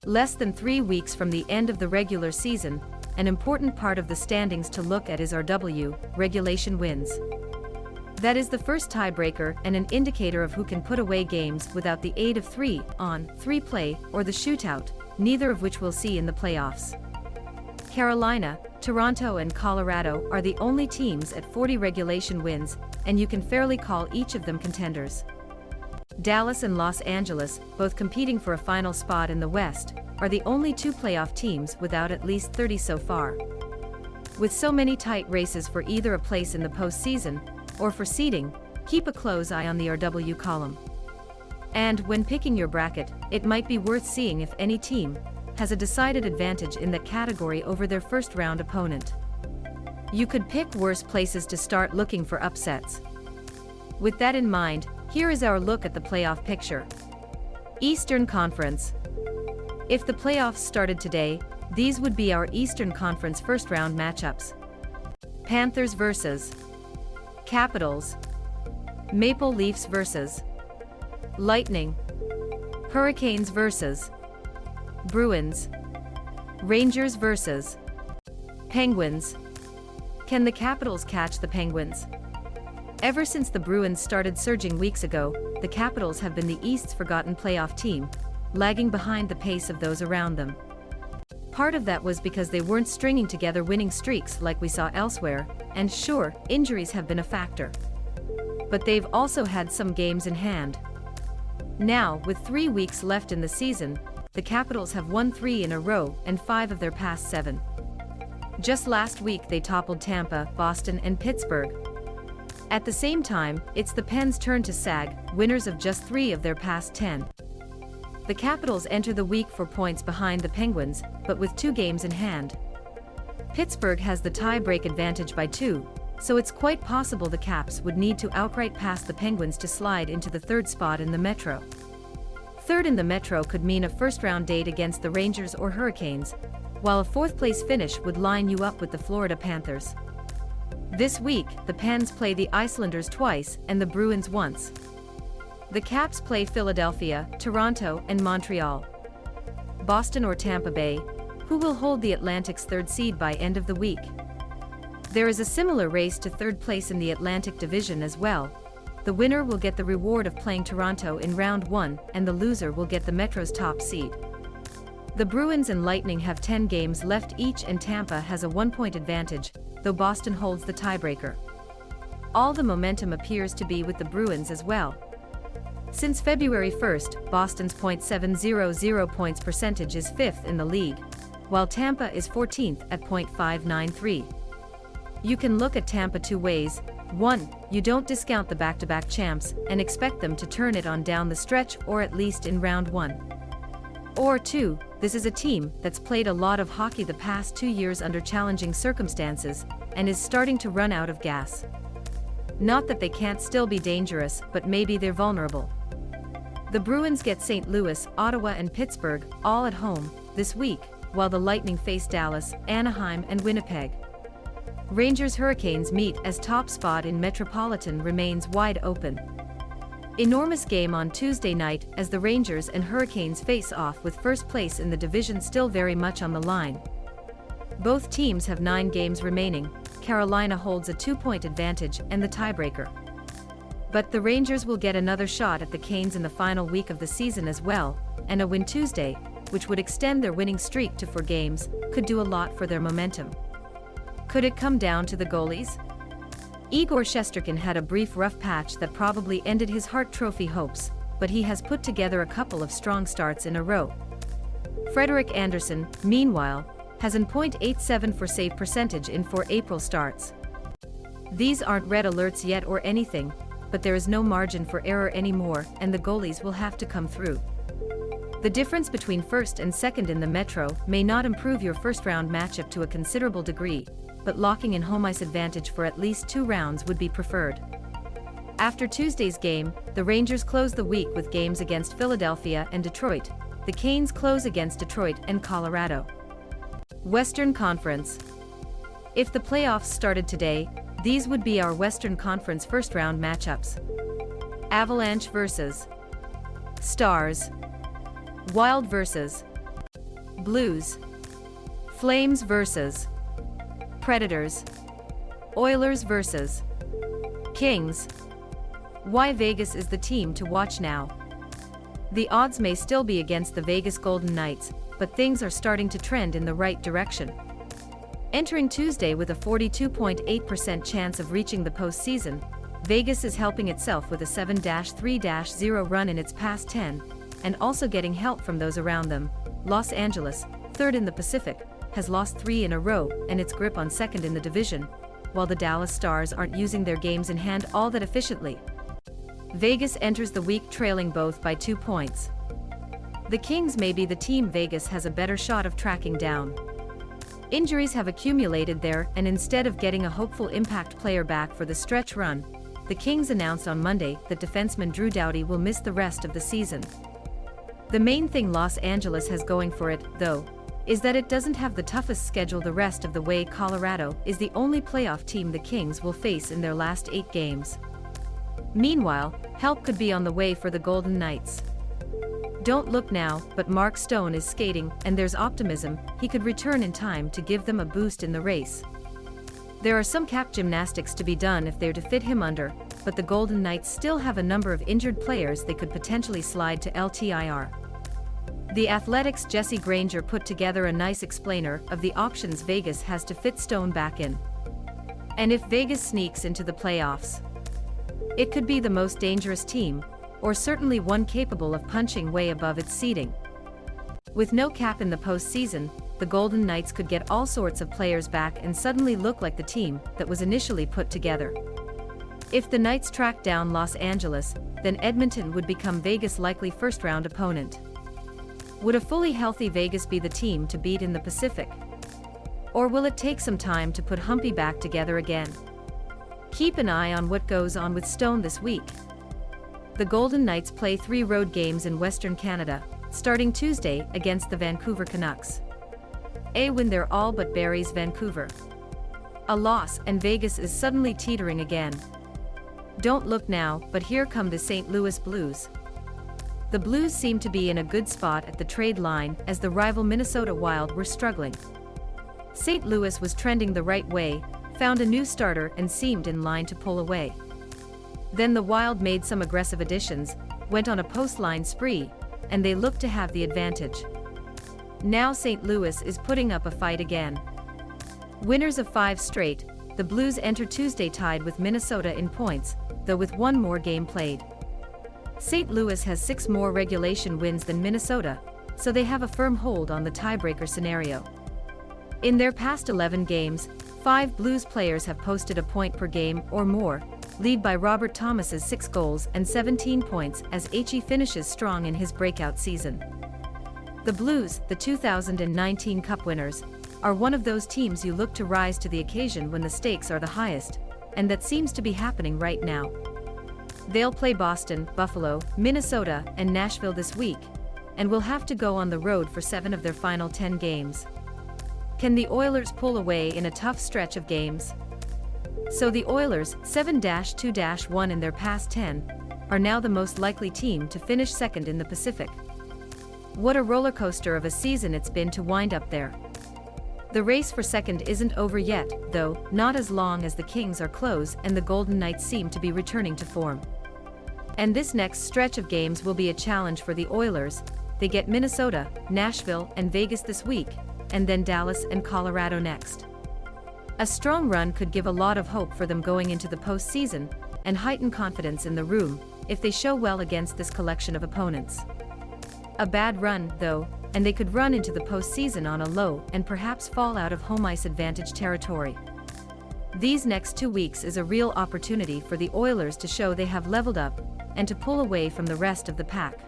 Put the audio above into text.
Less than 3 weeks from the end of the regular season, an important part of the standings to look at is RW, regulation wins. That is the first tiebreaker and an indicator of who can put away games without the aid of 3-on-3 play or the shootout, neither of which we'll see in the playoffs. Carolina, Toronto and Colorado are the only teams at 40 regulation wins, and you can fairly call each of them contenders. Dallas and Los Angeles, both competing for a final spot in the West, are the only 2 playoff teams without at least 30 so far. With so many tight races for either a place in the postseason, or for seeding, keep a close eye on the RW column. And when picking your bracket, it might be worth seeing if any team has a decided advantage in that category over their first-round opponent. You could pick worse places to start looking for upsets. With that in mind, here is our look at the playoff picture. Eastern Conference. If the playoffs started today, these would be our Eastern Conference first-round matchups. Panthers vs. Capitals. Maple Leafs vs. Lightning. Hurricanes vs. Bruins. Rangers vs. Penguins. Can the Capitals catch the Penguins? Ever since the Bruins started surging weeks ago, the Capitals have been the East's forgotten playoff team, lagging behind the pace of those around them. Part of that was because they weren't stringing together winning streaks like we saw elsewhere, and sure, injuries have been a factor. But they've also had some games in hand. Now, with 3 weeks left in the season, the Capitals have won 3 in a row and 5 of their past 7. Just last week they toppled Tampa, Boston and Pittsburgh. At the same time, it's the Pens' turn to sag, winners of just 3 of their past 10. The Capitals enter the week 4 points behind the Penguins, but with 2 games in hand. Pittsburgh has the tie-break advantage by 2, so it's quite possible the Caps would need to outright pass the Penguins to slide into the 3rd spot in the Metro. 3rd in the Metro could mean a first-round date against the Rangers or Hurricanes, while a 4th-place finish would line you up with the Florida Panthers. This week, the Pens play the Islanders twice and the Bruins once. The Caps play Philadelphia, Toronto, and Montreal. Boston or Tampa Bay, who will hold the Atlantic's 3rd seed by end of the week. There is a similar race to 3rd place in the Atlantic Division as well. The winner will get the reward of playing Toronto in round 1, and the loser will get the Metro's top seed. The Bruins and Lightning have 10 games left each and Tampa has a 1-point advantage, though Boston holds the tiebreaker. All the momentum appears to be with the Bruins as well. Since February 1st, Boston's .700 points percentage is 5th in the league, while Tampa is 14th at .593. You can look at Tampa 2 ways. 1, you don't discount the back-to-back champs and expect them to turn it on down the stretch or at least in round 1. Or 2, this is a team that's played a lot of hockey the past 2 years under challenging circumstances and is starting to run out of gas. Not that they can't still be dangerous, but maybe they're vulnerable. The Bruins get St. Louis, Ottawa and Pittsburgh, all at home, this week, while the Lightning face Dallas, Anaheim and Winnipeg. Rangers-Hurricanes meet as top spot in Metropolitan remains wide open. Enormous game on Tuesday night as the Rangers and Hurricanes face off with 1st place in the division still very much on the line. Both teams have 9 games remaining. Carolina holds a 2-point advantage and the tiebreaker. But the Rangers will get another shot at the Canes in the final week of the season as well, and a win Tuesday, which would extend their winning streak to 4 games, could do a lot for their momentum. Could it come down to the goalies? Igor Shesterkin had a brief rough patch that probably ended his Hart Trophy hopes, but he has put together a couple of strong starts in a row. Frederik Andersen, meanwhile, has an .87 for save percentage in 4 April starts. These aren't red alerts yet or anything, but there is no margin for error anymore and the goalies will have to come through. The difference between 1st and 2nd in the Metro may not improve your first-round matchup to a considerable degree, but locking in home ice advantage for at least 2 rounds would be preferred. After Tuesday's game, the Rangers close the week with games against Philadelphia and Detroit. The Canes close against Detroit and Colorado. Western Conference. If the playoffs started today, these would be our Western Conference first-round matchups. Avalanche vs. Stars. Wild vs. Blues. Flames vs. Predators. Oilers vs. Kings. Why Vegas is the team to watch now? The odds may still be against the Vegas Golden Knights, but things are starting to trend in the right direction. Entering Tuesday with a 42.8% chance of reaching the postseason, Vegas is helping itself with a 7-3-0 run in its past 10, and also getting help from those around them. Los Angeles, third in the Pacific, has lost 3 in a row and its grip on second in the division, while the Dallas Stars aren't using their games in hand all that efficiently. Vegas enters the week trailing both by 2 points. The Kings may be the team Vegas has a better shot of tracking down. Injuries have accumulated there, and instead of getting a hopeful impact player back for the stretch run, the Kings announced on Monday that defenseman Drew Doughty will miss the rest of the season. The main thing Los Angeles has going for it, though, is that it doesn't have the toughest schedule the rest of the way. Colorado is the only playoff team the Kings will face in their last 8 games. Meanwhile, help could be on the way for the Golden Knights. Don't look now, but Mark Stone is skating, and there's optimism he could return in time to give them a boost in the race. There are some cap gymnastics to be done if they're to fit him under, but the Golden Knights still have a number of injured players they could potentially slide to LTIR. The Athletic's Jesse Granger put together a nice explainer of the options Vegas has to fit Stone back in. And if Vegas sneaks into the playoffs, it could be the most dangerous team, or certainly one capable of punching way above its seeding. With no cap in the postseason, the Golden Knights could get all sorts of players back and suddenly look like the team that was initially put together. If the Knights track down Los Angeles, then Edmonton would become Vegas' likely first-round opponent. Would a fully healthy Vegas be the team to beat in the Pacific? Or will it take some time to put Humpy back together again? Keep an eye on what goes on with Stone this week. The Golden Knights play 3 road games in Western Canada, starting Tuesday against the Vancouver Canucks. A win there all but buries Vancouver. A loss and Vegas is suddenly teetering again. Don't look now, but here come the St. Louis Blues. The Blues seem to be in a good spot at the trade line as the rival Minnesota Wild were struggling. St. Louis was trending the right way, found a new starter and seemed in line to pull away. Then the Wild made some aggressive additions, went on a post-line spree, and they looked to have the advantage. Now St. Louis is putting up a fight again. Winners of 5 straight, the Blues enter Tuesday tied with Minnesota in points, though with 1 more game played. St. Louis has 6 more regulation wins than Minnesota, so they have a firm hold on the tiebreaker scenario. In their past 11 games, 5 Blues players have posted a point per game or more, lead by Robert Thomas's 6 goals and 17 points as HE finishes strong in his breakout season. The Blues, the 2019 Cup winners, are one of those teams you look to rise to the occasion when the stakes are the highest, and that seems to be happening right now. They'll play Boston, Buffalo, Minnesota, and Nashville this week, and will have to go on the road for 7 of their final 10 games. Can the Oilers pull away in a tough stretch of games? So the Oilers, 7-2-1 in their past 10, are now the most likely team to finish second in the Pacific. What a roller coaster of a season it's been to wind up there. The race for second isn't over yet, though, not as long as the Kings are close and the Golden Knights seem to be returning to form. And this next stretch of games will be a challenge for the Oilers. They get Minnesota, Nashville, and Vegas this week, and then Dallas and Colorado next. A strong run could give a lot of hope for them going into the postseason, and heighten confidence in the room if they show well against this collection of opponents. A bad run, though, and they could run into the postseason on a low and perhaps fall out of home ice advantage territory. These next 2 weeks is a real opportunity for the Oilers to show they have leveled up and to pull away from the rest of the pack.